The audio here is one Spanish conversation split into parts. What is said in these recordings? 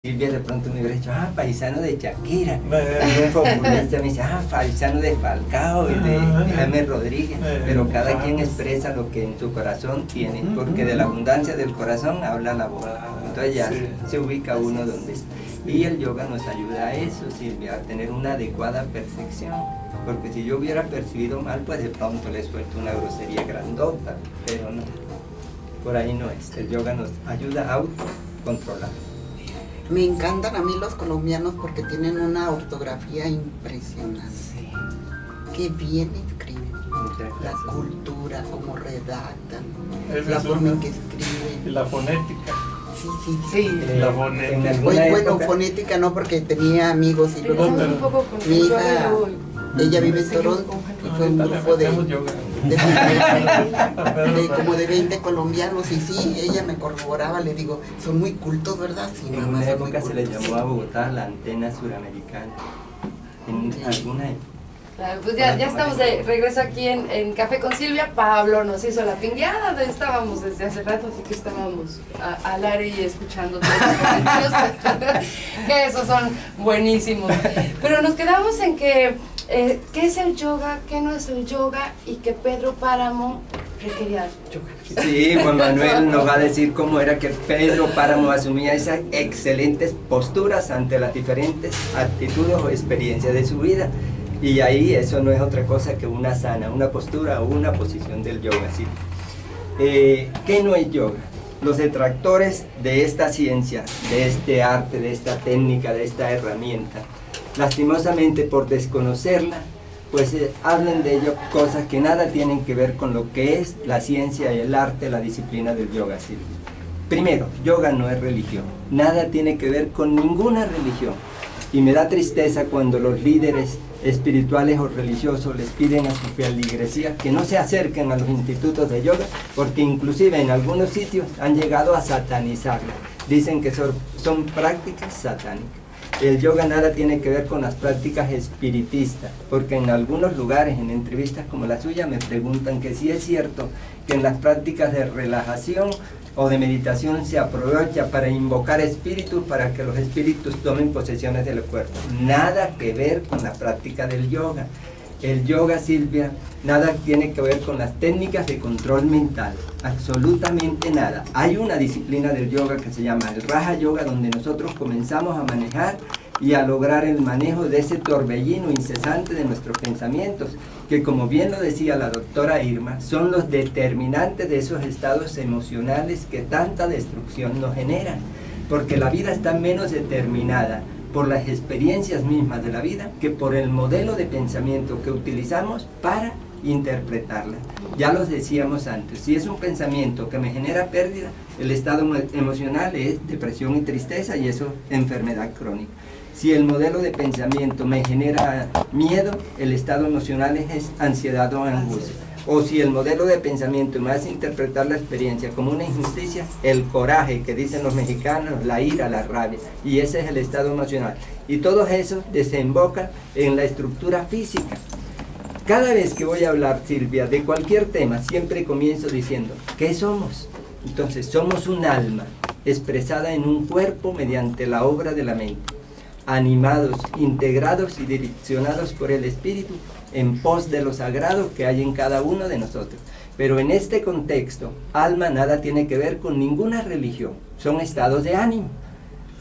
Silvia de pronto me hubiera dicho, paisano de Shakira. Un populista me dice, paisano de Falcao y de Jaime Rodríguez. Pero cada quien expresa lo que en su corazón tiene, porque de la abundancia del corazón habla la boca. Entonces ya se ubica uno donde está. Y el yoga nos ayuda a eso, Silvia, a tener una adecuada percepción. Porque si yo hubiera percibido mal, pues de pronto le suelto una grosería grandota, pero no, por ahí no es. El yoga nos ayuda a autocontrolar. Me encantan a mí los colombianos porque tienen una ortografía impresionante. Sí. Qué bien escriben. La cultura, cómo redactan, la forma en que escriben. Y la fonética. Sí. La fonética. Bueno, fonética no, porque tenía amigos y luego mi hija, ella vive en Toronto y fue un grupo de como de 20 colombianos y sí, ella me corroboraba, le digo, son muy cultos, ¿verdad? Sí, en una época se le llamó a Bogotá la antena suramericana. En alguna época. Pues ya estamos de regreso aquí en Café con Silvia. Pablo nos hizo la pingueada donde estábamos desde hace rato, así que estábamos al aire y escuchando todos los comentarios, que esos son buenísimos. Pero nos quedamos en que ¿qué es el yoga? ¿Qué no es el yoga? Y que Pedro Páramo requería yoga. Sí, Juan Manuel nos va a decir cómo era que Pedro Páramo asumía esas excelentes posturas ante las diferentes actitudes o experiencias de su vida. Y ahí eso no es otra cosa que una sana, una postura o una posición del yoga. ¿Sí? ¿Qué no es yoga? Los detractores de esta ciencia, de este arte, de esta técnica, de esta herramienta, lastimosamente por desconocerla, pues hablan de ello cosas que nada tienen que ver con lo que es la ciencia y el arte, la disciplina del yoga. ¿Sí? Primero, yoga no es religión, nada tiene que ver con ninguna religión. Y me da tristeza cuando los líderes espirituales o religiosos les piden a su feligresía que no se acerquen a los institutos de yoga, porque inclusive en algunos sitios han llegado a satanizarla. Dicen que son prácticas satánicas. El yoga nada tiene que ver con las prácticas espiritistas, porque en algunos lugares, en entrevistas como la suya, me preguntan que si es cierto que en las prácticas de relajación o de meditación se aprovecha para invocar espíritus, para que los espíritus tomen posesiones del cuerpo. Nada que ver con la práctica del yoga. El yoga, Silvia, nada tiene que ver con las técnicas de control mental, absolutamente nada. Hay una disciplina del yoga que se llama el Raja Yoga, donde nosotros comenzamos a manejar y a lograr el manejo de ese torbellino incesante de nuestros pensamientos, que como bien lo decía la doctora Irma, son los determinantes de esos estados emocionales que tanta destrucción nos generan, porque la vida está menos determinada por las experiencias mismas de la vida que por el modelo de pensamiento que utilizamos para interpretarla. Ya los decíamos antes, si es un pensamiento que me genera pérdida, el estado emocional es depresión y tristeza, y eso enfermedad crónica. Si el modelo de pensamiento me genera miedo, el estado emocional es ansiedad o angustia. O si el modelo de pensamiento me hace interpretar la experiencia como una injusticia, el coraje, que dicen los mexicanos, la ira, la rabia, y ese es el estado emocional. Y todo eso desemboca en la estructura física. Cada vez que voy a hablar, Silvia, de cualquier tema, siempre comienzo diciendo, ¿qué somos? Entonces, somos un alma expresada en un cuerpo mediante la obra de la mente, animados, integrados y direccionados por el espíritu en pos de lo sagrado que hay en cada uno de nosotros. Pero en este contexto, alma nada tiene que ver con ninguna religión, son estados de ánimo.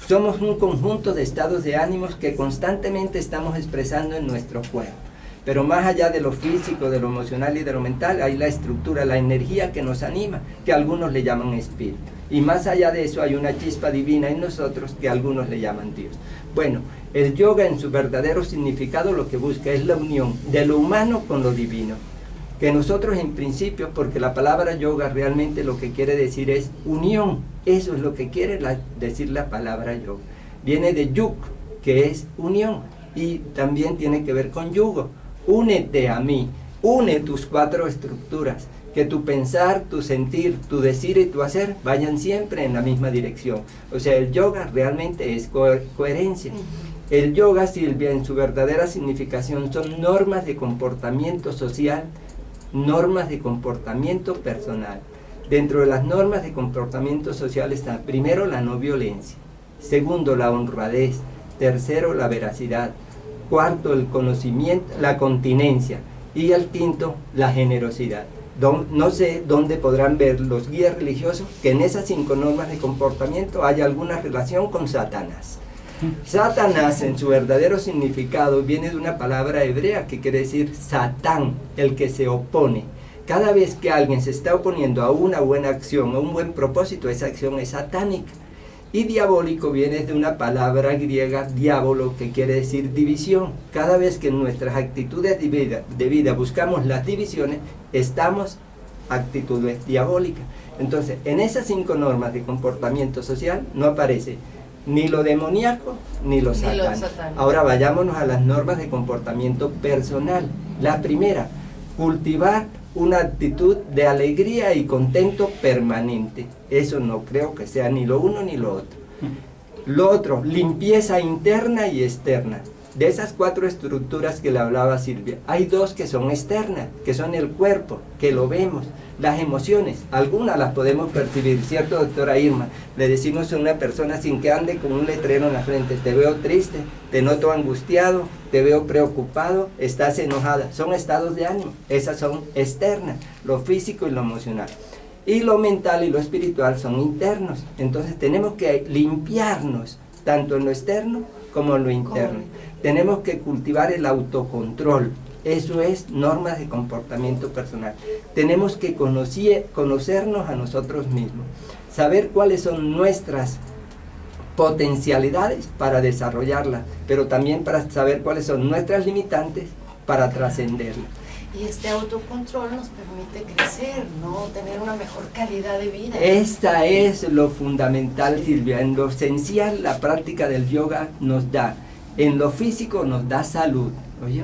Somos un conjunto de estados de ánimos que constantemente estamos expresando en nuestro cuerpo. Pero más allá de lo físico, de lo emocional y de lo mental, hay la estructura, la energía que nos anima, que algunos le llaman espíritu. Y más allá de eso hay una chispa divina en nosotros que algunos le llaman Dios. Bueno, el yoga en su verdadero significado lo que busca es la unión de lo humano con lo divino. Que nosotros en principio, porque la palabra yoga realmente lo que quiere decir es unión. Eso es lo que quiere decir la palabra yoga. Viene de yug, que es unión. Y también tiene que ver con yugo. Únete a mí, une tus cuatro estructuras, que tu pensar, tu sentir, tu decir y tu hacer vayan siempre en la misma dirección. O sea, el yoga realmente es coherencia. El yoga, Silvia, en su verdadera significación son normas de comportamiento social, normas de comportamiento personal. Dentro de las normas de comportamiento social está primero la no violencia. Segundo, la honradez. Tercero, la veracidad. Cuarto, el conocimiento, la continencia. Y el quinto, la generosidad. No sé dónde podrán ver los guías religiosos que en esas 5 normas de comportamiento hay alguna relación con Satanás. Satanás, en su verdadero significado, viene de una palabra hebrea que quiere decir Satán, el que se opone. Cada vez que alguien se está oponiendo a una buena acción, a un buen propósito, esa acción es satánica. Y diabólico viene de una palabra griega, diabolo, que quiere decir división. Cada vez que en nuestras actitudes de vida buscamos las divisiones, estamos actitudes diabólicas. Entonces, en esas 5 normas de comportamiento social no aparece ni lo demoníaco ni lo satánico. Ahora vayámonos a las normas de comportamiento personal. La primera, cultivar una actitud de alegría y contento permanente. Eso no creo que sea ni lo uno ni lo otro. Lo otro, limpieza interna y externa. De esas 4 estructuras que le hablaba Silvia, hay 2 que son externas, que son el cuerpo, que lo vemos, las emociones, algunas las podemos percibir, ¿cierto, doctora Irma? Le decimos a una persona sin que ande con un letrero en la frente, te veo triste, te noto angustiado, te veo preocupado, estás enojada. Son estados de ánimo, esas son externas, lo físico y lo emocional. Y lo mental y lo espiritual son internos. Entonces tenemos que limpiarnos, tanto en lo externo como en lo interno. Tenemos que cultivar el autocontrol. Eso es normas de comportamiento personal. Tenemos que conocernos a nosotros mismos, saber cuáles son nuestras potencialidades para desarrollarlas, pero también para saber cuáles son nuestras limitantes para trascenderlas. Y este autocontrol nos permite crecer, ¿no? Tener una mejor calidad de vida. Esta es lo fundamental, Silvia. En lo esencial, la práctica del yoga nos da. En lo físico nos da salud, ¿oye?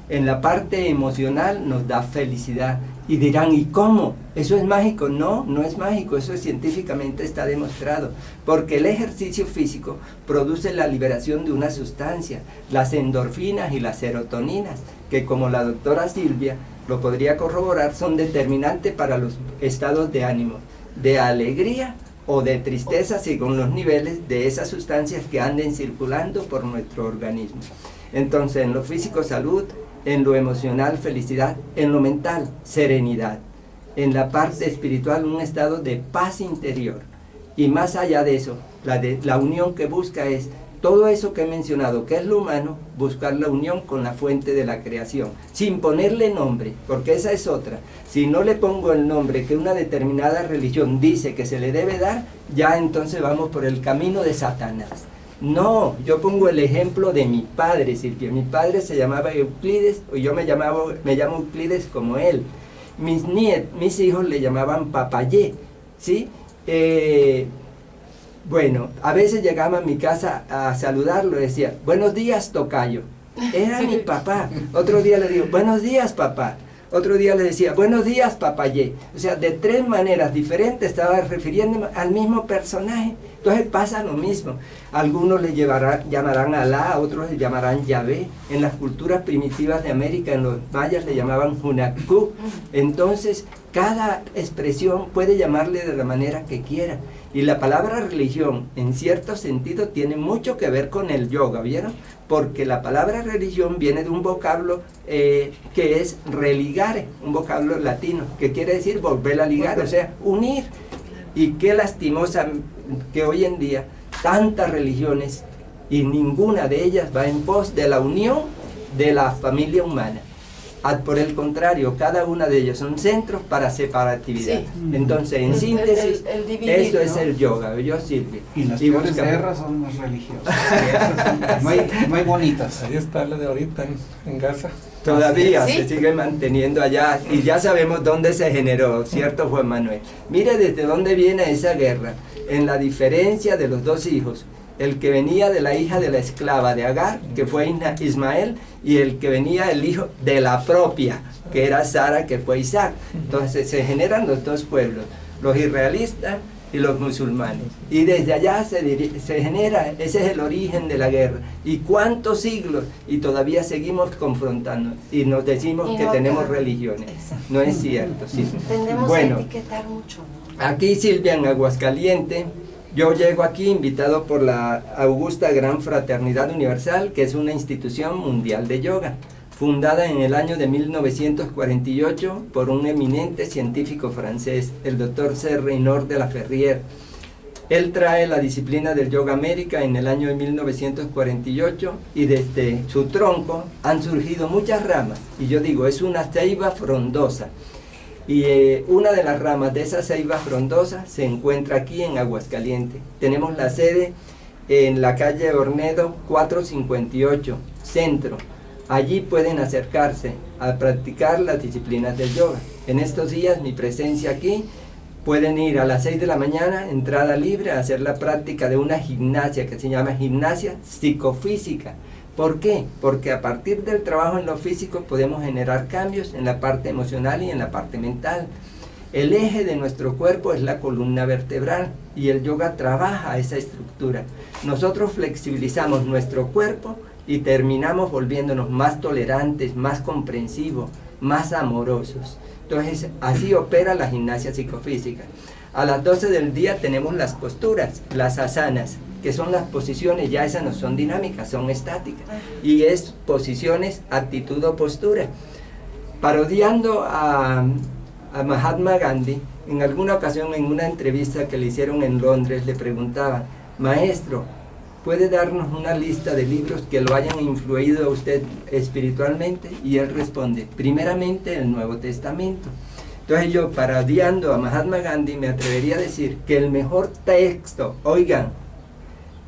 En la parte emocional nos da felicidad. Y dirán, ¿y cómo? ¿Eso es mágico? No, no es mágico, eso científicamente está demostrado. Porque el ejercicio físico produce la liberación de una sustancia, las endorfinas y las serotoninas, que como la doctora Silvia lo podría corroborar, son determinantes para los estados de ánimo, de alegría o de tristeza, según los niveles de esas sustancias que anden circulando por nuestro organismo. Entonces, en lo físico, salud; en lo emocional, felicidad; en lo mental, serenidad; en la parte espiritual, un estado de paz interior. Y más allá de eso, la unión que busca es todo eso que he mencionado, que es lo humano, buscar la unión con la fuente de la creación, sin ponerle nombre, porque esa es otra. Si no le pongo el nombre que una determinada religión dice que se le debe dar, ya entonces vamos por el camino de Satanás. No, yo pongo el ejemplo de mi padre, Silvia. Mi padre se llamaba Euclides, o yo me llamo Euclides como él. Mis hijos le llamaban Papayé, ¿sí? Bueno, a veces llegaba a mi casa a saludarlo y decía, buenos días, tocayo. Era mi papá. Otro día le digo, buenos días, papá. Otro día le decía, buenos días, papayé. O sea, de 3 maneras diferentes estaba refiriéndome al mismo personaje. Entonces pasa lo mismo. Algunos le llamarán Alá, otros le llamarán Yahvé. En las culturas primitivas de América, en los mayas le llamaban Hunakku. Entonces, cada expresión puede llamarle de la manera que quiera. Y la palabra religión, en cierto sentido, tiene mucho que ver con el yoga, ¿vieron? Porque la palabra religión viene de un vocablo que es religare, un vocablo latino, que quiere decir volver a ligar, o sea, unir. Y qué lastimosa que hoy en día tantas religiones y ninguna de ellas va en pos de la unión de la familia humana. Por el contrario, cada una de ellas son centros para separatividad. Sí. Entonces, en síntesis, el dividir, esto es el yoga, yo Silvia. Y las peores guerras son las religiosas. no hay bonitas. Ahí está la de ahorita en Gaza. Todavía se sigue manteniendo allá y ya sabemos dónde se generó, ¿cierto, Juan Manuel? Mire desde dónde viene esa guerra, en la diferencia de los 2 hijos. El que venía de la hija de la esclava de Agar, que fue Ismael, y el que venía el hijo de la propia, que era Sara, que fue Isaac. Entonces se generan los 2 pueblos, los israelitas y los musulmanes. Y desde allá se genera, ese es el origen de la guerra. ¿Y cuántos siglos? Y todavía seguimos confrontando y nos decimos que tenemos religiones. No es cierto. Sí. Tendemos a etiquetar mucho, ¿no? Aquí, Silvia, en Aguascalientes, Yo llego aquí invitado por la Augusta Gran Fraternidad Universal, que es una institución mundial de yoga, fundada en el año de 1948 por un eminente científico francés, el Dr. C. Reynor de la Ferrière. Él trae la disciplina del Yoga América en el año de 1948 y desde su tronco han surgido muchas ramas. Y yo digo, es una ceiba frondosa. Y una de las ramas de esa ceiba frondosa se encuentra aquí en Aguascalientes. Tenemos la sede en la calle Ornedo 458, Centro. Allí pueden acercarse a practicar las disciplinas del yoga. En estos días mi presencia aquí, pueden ir a las 6 de la mañana, entrada libre, a hacer la práctica de una gimnasia que se llama gimnasia psicofísica. ¿Por qué? Porque a partir del trabajo en lo físico podemos generar cambios en la parte emocional y en la parte mental. El eje de nuestro cuerpo es la columna vertebral y el yoga trabaja esa estructura. Nosotros flexibilizamos nuestro cuerpo y terminamos volviéndonos más tolerantes, más comprensivos, más amorosos. Entonces, así opera la gimnasia psicofísica. A las 12 del día tenemos las posturas, las asanas, que son las posiciones, ya esas no son dinámicas, son estáticas. Y es posiciones, actitud o postura. Parodiando a Mahatma Gandhi, en alguna ocasión en una entrevista que le hicieron en Londres, le preguntaban, maestro, ¿puede darnos una lista de libros que lo hayan influido a usted espiritualmente? Y él responde, primeramente el Nuevo Testamento. Entonces yo, parodiando a Mahatma Gandhi, me atrevería a decir que el mejor texto, oigan,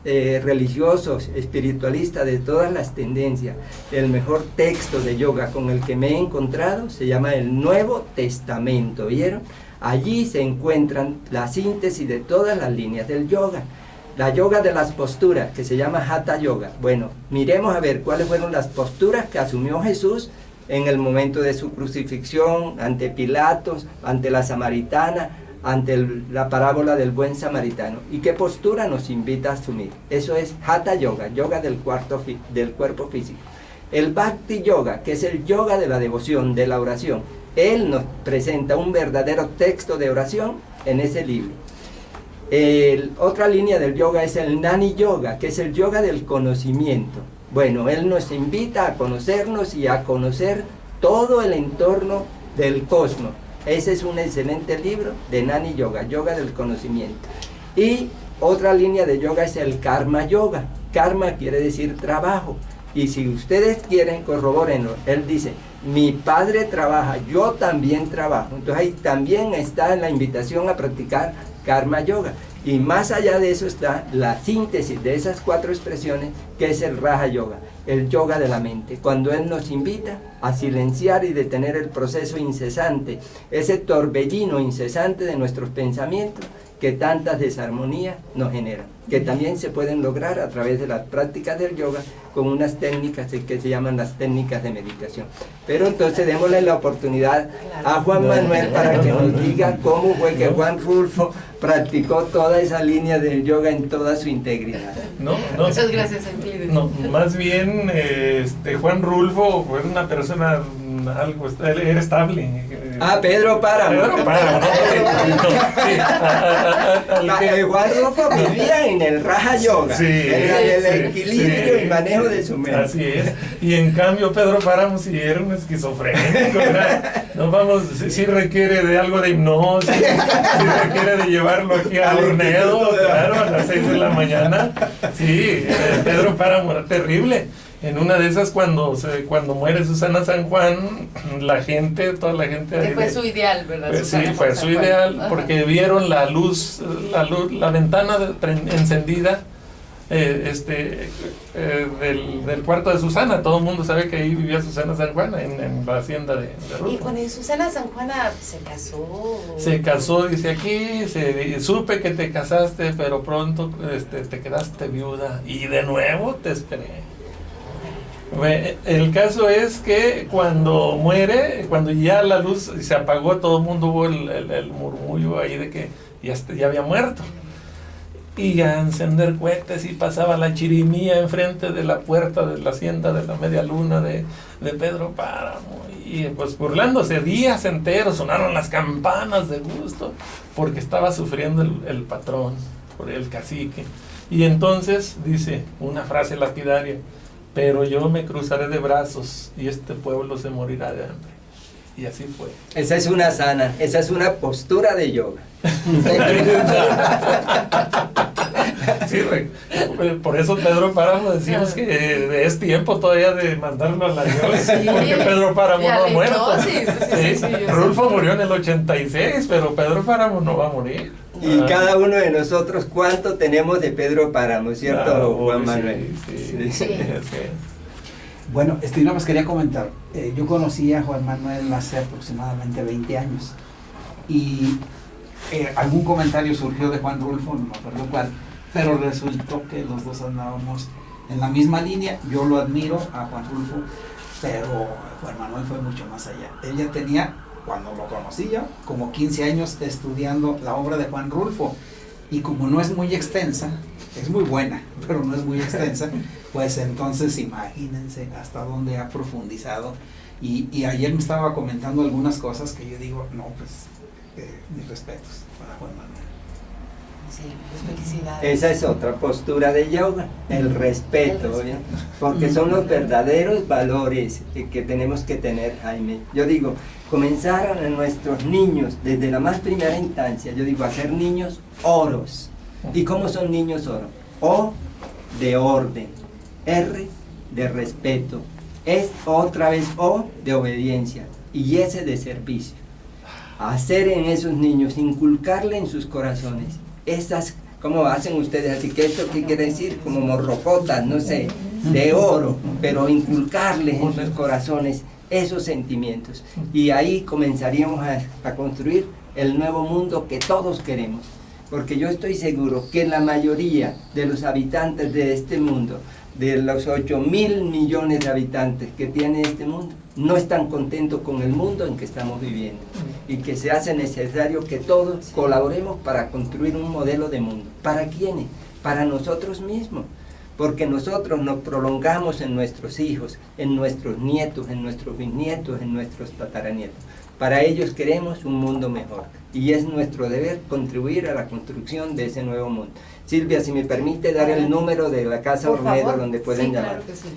religiosos, espiritualistas de todas las tendencias, el mejor texto de yoga con el que me he encontrado se llama el Nuevo Testamento, ¿vieron? Allí se encuentran la síntesis de todas las líneas del yoga. La yoga de las posturas, que se llama Hatha Yoga. Bueno, miremos a ver cuáles fueron las posturas que asumió Jesús en el momento de su crucifixión, ante Pilatos, ante la samaritana, ante la parábola del buen samaritano. ¿Y qué postura nos invita a asumir? Eso es Hatha Yoga, yoga del cuerpo físico. El Bhakti Yoga, que es el yoga de la devoción, de la oración. Él nos presenta un verdadero texto de oración en ese libro. Otra línea del yoga es el Jnani Yoga, que es el yoga del conocimiento. Bueno, él nos invita a conocernos y a conocer todo el entorno del cosmos. Ese es un excelente libro de Jnani Yoga, yoga del conocimiento. Y otra línea de yoga es el Karma Yoga. Karma quiere decir trabajo. Y si ustedes quieren, corrobórenlo. Él dice, mi padre trabaja, yo también trabajo. Entonces ahí también está la invitación a practicar Karma Yoga. Y más allá de eso está la síntesis de esas 4 expresiones, que es el Raja Yoga, el yoga de la mente, cuando él nos invita a silenciar y detener el proceso incesante, ese torbellino incesante de nuestros pensamientos que tantas desarmonías nos generan, que también se pueden lograr a través de las prácticas del yoga con unas técnicas que se llaman las técnicas de meditación. Pero entonces démosle la oportunidad a Juan Manuel para que nos diga cómo fue que Juan Rulfo practicó toda esa línea del yoga en toda su integridad. Muchas gracias, Emilio. No, más bien Juan Rulfo fue una persona algo, era estable. Pedro Páramo. Pedro Páramo, Juan Rulfo vivía en el Raja Yoga, sí, en el equilibrio y manejo de su mente. Así es. Y en cambio Pedro Páramo sí era un esquizofrénico, ¿verdad? No vamos, sí requiere de algo de hipnosis, sí requiere de llevarlo aquí a Ornedo, claro, a las 6 de la mañana. Sí, Pedro Páramo era terrible. En una de esas, cuando muere Susana San Juan, toda la gente... Que fue su ideal, ¿verdad? Sí, fue su ideal, porque vieron la luz, la ventana encendida del cuarto de Susana. Todo el mundo sabe que ahí vivía Susana San Juan, en la hacienda de Rulfo. Y bueno, Susana San Juana se casó. Se casó, dice aquí, supe que te casaste, pero pronto te quedaste viuda, y de nuevo te esperé. El caso es que cuando muere, cuando ya la luz se apagó, todo el mundo hubo el murmullo ahí de que ya había muerto. Y a encender cohetes, y pasaba la chirimía enfrente de la puerta de la hacienda de la Media Luna de Pedro Páramo. Y pues burlándose días enteros, sonaron las campanas de gusto, porque estaba sufriendo el patrón. por el cacique. Y entonces dice una frase lapidaria: pero yo me cruzaré de brazos y este pueblo se morirá de hambre. Y así fue. Esa es una sana, esa es una postura de yoga. Sí, por eso Pedro Páramo decimos que es tiempo todavía de mandarlo a la yoga, Sí, porque Pedro Páramo no ha muerto. Sí, Rulfo murió en el 86, pero Pedro Páramo no va a morir. Y cada uno de nosotros, ¿cuánto tenemos de Pedro Páramo, cierto, Claro, Juan sí, Manuel? sí. Sí. Bueno, nada más quería comentar. Yo conocí a Juan Manuel hace aproximadamente 20 años. Y algún comentario surgió de Juan Rulfo, no me acuerdo cuál, pero resultó que los dos andábamos en la misma línea. Yo lo admiro a Juan Rulfo, pero Juan Manuel fue mucho más allá. Él ya tenía, cuando lo conocí yo, como 15 años estudiando la obra de Juan Rulfo. Y como no es muy extensa, es muy buena, pero no es muy extensa, pues entonces imagínense hasta dónde ha profundizado. Y ayer me estaba comentando algunas cosas que yo digo, no, pues, mis respetos para Juan Manuel. Sí, pues felicidades. Esa es otra postura de yoga, el respeto, ¿ya? Porque son los verdaderos valores que tenemos que tener, Jaime. Yo digo, comenzar a nuestros niños desde la más primera instancia, yo digo, a ser niños oros. ¿Y cómo son niños oros? O de orden, R de respeto, es otra vez O de obediencia y S de servicio. Hacer en esos niños, inculcarle en sus corazones esas, ¿cómo hacen ustedes? Así que esto, ¿qué quiere decir? Como morrocotas, no sé, de oro, pero inculcarles en sus corazones esos sentimientos. Y ahí comenzaríamos a construir el nuevo mundo que todos queremos. Porque yo estoy seguro que la mayoría de los habitantes de este mundo, de los 8.000 millones de habitantes que tiene este mundo, no están contentos con el mundo en que estamos viviendo. Y que se hace necesario que todos colaboremos para construir un modelo de mundo. ¿Para quiénes? Para nosotros mismos. Porque nosotros nos prolongamos en nuestros hijos, en nuestros nietos, en nuestros bisnietos, en nuestros tataranietos. Para ellos queremos un mundo mejor. Y es nuestro deber contribuir a la construcción de ese nuevo mundo. Silvia, si me permite dar el número de la Casa Por Olmedo favor. donde pueden Sí, llamar. claro que sí.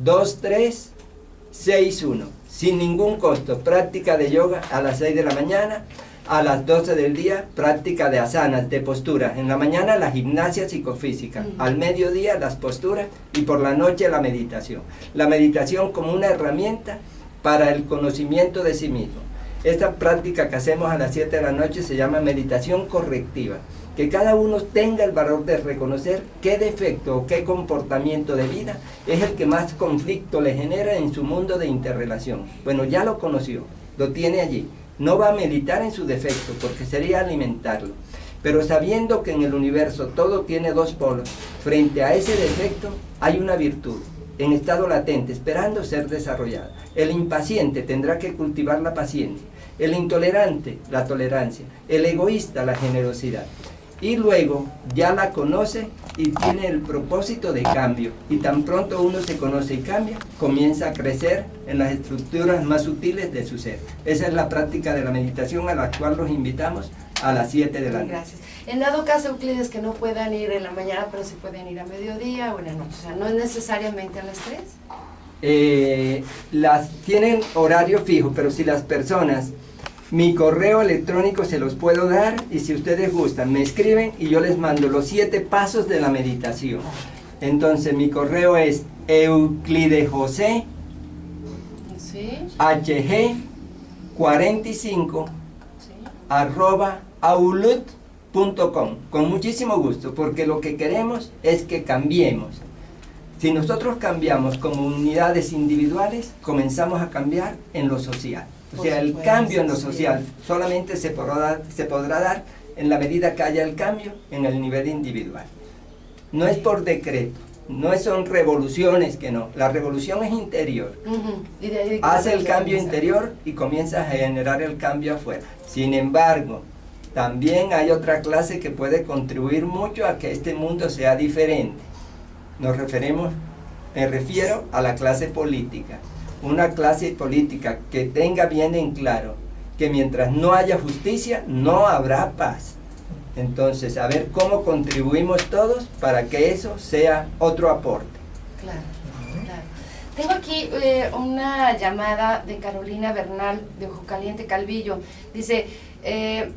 4499-182361, sin ningún costo. Práctica de yoga a las 6 de la mañana, a las 12 del día, práctica de asanas, de posturas. En la mañana la gimnasia psicofísica, al mediodía las posturas y por la noche la meditación. La meditación como una herramienta para el conocimiento de sí mismo. Esta práctica que hacemos a las 7 de la noche se llama meditación correctiva. Que cada uno tenga el valor de reconocer qué defecto o qué comportamiento de vida es el que más conflicto le genera en su mundo de interrelación. Bueno, ya lo conoció, lo tiene allí. No va a meditar en su defecto porque sería alimentarlo. Pero sabiendo que en el universo todo tiene dos polos, frente a ese defecto hay una virtud en estado latente, esperando ser desarrollada. El impaciente tendrá que cultivar la paciencia, el intolerante la tolerancia, el egoísta la generosidad. Y luego ya la conoce y tiene el propósito de cambio. Y tan pronto uno se conoce y cambia, comienza a crecer en las estructuras más sutiles de su ser. Esa es la práctica de la meditación a la cual los invitamos a las 7 de la noche. Gracias. En dado caso, Euclides, que no puedan ir en la mañana, pero sí pueden ir a mediodía o en la noche. O sea, no es necesariamente a las 3. Las tienen horario fijo, pero si las personas, mi correo electrónico se los puedo dar y si ustedes gustan, me escriben y yo les mando los 7 pasos de la meditación. Entonces, mi correo es euclidejose, ¿Sí? hg45 ¿Sí? @outlook.com. Con muchísimo gusto, porque lo que queremos es que cambiemos. Si nosotros cambiamos como unidades individuales, comenzamos a cambiar en lo social. O sea, el cambio en lo social solamente se podrá dar en la medida que haya el cambio en el nivel individual. No es por decreto, no son revoluciones que no. La revolución es interior. Y de ahí Hace el cambio interior y comienza a generar el cambio afuera. Sin embargo, también hay otra clase que puede contribuir mucho a que este mundo sea diferente. Me refiero a la clase política. Una clase política que tenga bien en claro que mientras no haya justicia, no habrá paz. Entonces, a ver cómo contribuimos todos para que eso sea otro aporte. Claro, claro. Tengo aquí una llamada de Carolina Bernal, de Ojo Caliente, Calvillo. Dice,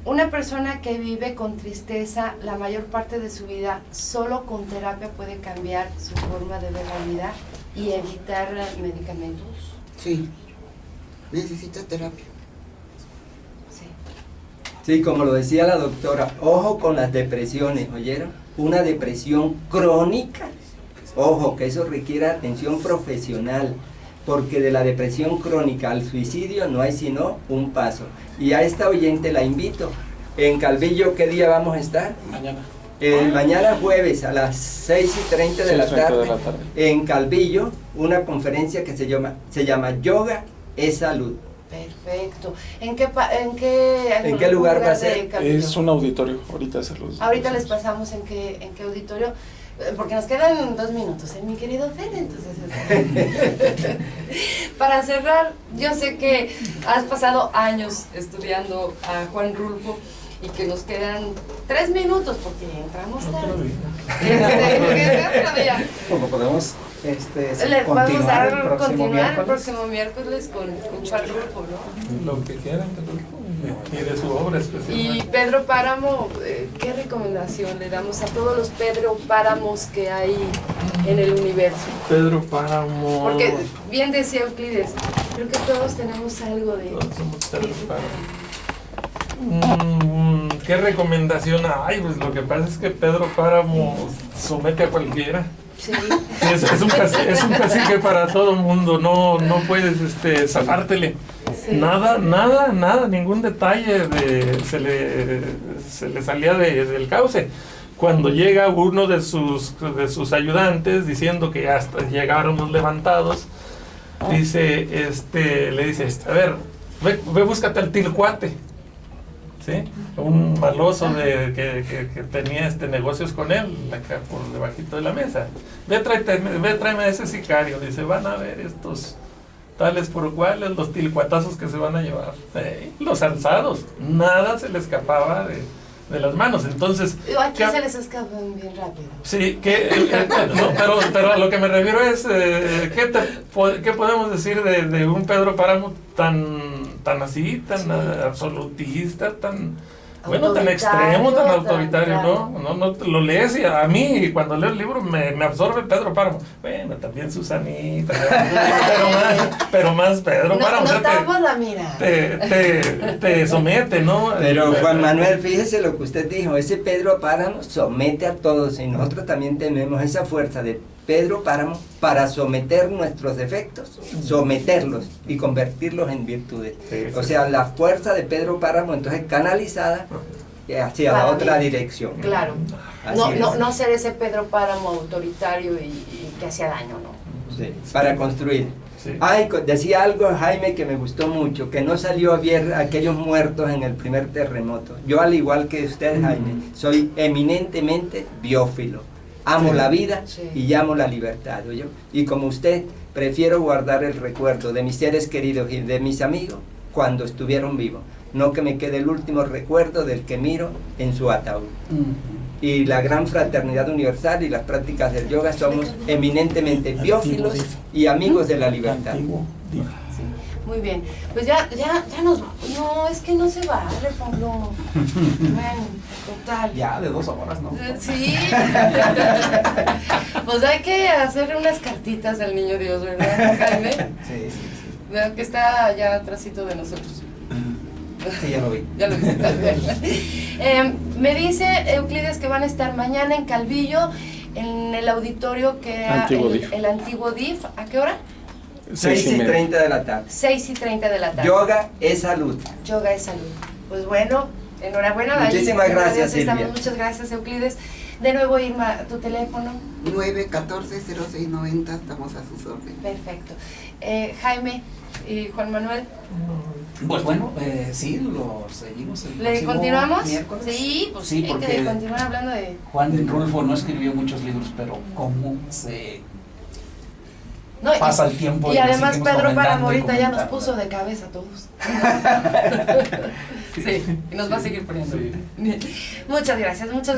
una persona que vive con tristeza la mayor parte de su vida, solo con terapia puede cambiar su forma de ver la vida y evitar medicamentos. Sí, necesita terapia. Sí, como lo decía la doctora, ojo con las depresiones, ¿oyeron? Una depresión crónica, ojo, que eso requiere atención profesional, porque de la depresión crónica al suicidio no hay sino un paso. Y a esta oyente la invito, en Calvillo, ¿qué día vamos a estar? Mañana. Mañana jueves a las 6:30 de la tarde, en Calvillo, una conferencia que se llama Yoga es Salud. Perfecto. ¿En qué lugar va a ser? Es un auditorio, ahorita se los... Ahorita les pasamos en qué auditorio, porque nos quedan 2 minutos, mi querido Fer, entonces... Para cerrar, yo sé que has pasado años estudiando a Juan Rulfo y que nos quedan 3 minutos porque entramos tarde. Otro día. Como podemos Les vamos a continuar el próximo miércoles con Juan Rulfo, ¿no? Lo que quieran de Rulfo y de su obra especialmente. Y Pedro Páramo, ¿qué recomendación le damos a todos los Pedro Páramos que hay en el universo? Pedro Páramo. Porque bien decía Euclides, creo que todos tenemos algo de... Todos somos Pedro Páramo. ¿Qué recomendación hay? Pues lo que pasa es que Pedro Páramo somete a cualquiera. Sí. Es un cacique para todo el mundo, no puedes zafártele. Sí. Nada, ningún detalle se le salía del cauce. Cuando llega uno de sus ayudantes diciendo que hasta llegaron los levantados, le dice, a ver, ve búscate al Tilcuate. ¿Sí? Un maloso que tenía negocios con él, acá por debajito de la mesa. Ve tráeme a ese sicario. Dice, van a ver estos tales por cuales, los tilcuatazos que se van a llevar. Los alzados, nada se le escapaba de las manos. Entonces, aquí se les escapan bien rápido. Sí, pero a lo que me refiero es, ¿qué podemos decir de un Pedro Páramo tan así, tan absolutista, tan extremo, tan autoritario, claro. ¿no? Lo lees y a mí, cuando leo el libro, me absorbe Pedro Páramo. Bueno, también Susanita, pero más Pedro Páramo. Te somete, ¿no? Pero Juan Manuel, fíjese lo que usted dijo, ese Pedro Páramo somete a todos y nosotros también tenemos esa fuerza de Pedro Páramo para someter nuestros defectos, someterlos y convertirlos en virtudes. Sí. O sea, la fuerza de Pedro Páramo entonces canalizada hacia la otra dirección. Claro. No ser ese Pedro Páramo autoritario y que hacía daño, ¿no? Sí, para construir. Sí. Ay, decía algo Jaime que me gustó mucho, que no salió a ver a aquellos muertos en el primer terremoto. Yo, al igual que usted, Jaime, soy eminentemente biófilo. Amo la vida y amo la libertad, ¿oyó? Y como usted, prefiero guardar el recuerdo de mis seres queridos y de mis amigos cuando estuvieron vivos, no que me quede el último recuerdo del que miro en su ataúd. Y la gran fraternidad universal y las prácticas del yoga somos eminentemente biófilos y amigos de la libertad. Muy bien, pues ya nos vamos. No, es que no se va, Pablo. Bueno, total. Ya, de 2 horas, ¿no? Sí. Pues hay que hacerle unas cartitas al niño Dios, ¿verdad, Jaime? Sí. Vean que está ya atrásito de nosotros. Sí, ya lo vi. Ya lo viste. Me dice Euclides que van a estar mañana en Calvillo, en el auditorio que era el antiguo DIF. ¿A qué hora? 6:30 de la tarde. 6:30 de la tarde. Yoga es salud. Yoga es salud. Pues bueno, enhorabuena. Muchísimas gracias, Silvia. Muchas gracias, Euclides. De nuevo, Irma, tu teléfono. 914-0690, estamos a sus órdenes. Perfecto. Jaime y Juan Manuel. Pues bueno, sí, lo seguimos el ¿Le continuamos? Miércoles. Sí, pues sí, porque hay que continuar hablando de... Juan Rulfo no escribió muchos libros, pero cómo se No, pasa el tiempo. Y además seguimos Pedro Páramo comentando y ahorita ya nos comentando. puso de cabeza a todos. Sí, y nos va a seguir poniendo. Sí. Muchas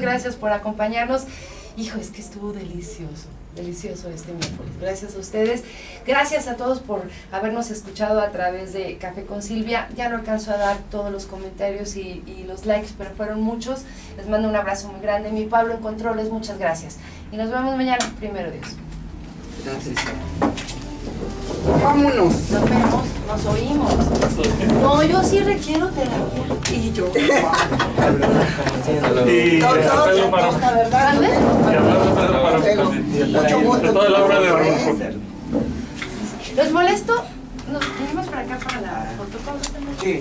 gracias por acompañarnos. Hijo, es que estuvo delicioso este miércoles. Gracias a ustedes, gracias a todos por habernos escuchado a través de Café con Silvia. Ya no alcanzo a dar todos los comentarios y los likes, pero fueron muchos. Les mando un abrazo muy grande. Mi Pablo en controles, muchas gracias. Y nos vemos mañana, primero Dios. Gracias. Vámonos. Nos vemos, nos oímos. No, yo sí requiero terapia. Y yo. Y Todos, Pedro Páramo. la verdad. ¿Mande? Y hablando de Pedro Páramo, Mucho gusto. de toda la obra de Rodolfo. ¿Los molesto? Nos venimos para acá para la fotocopia también. Sí.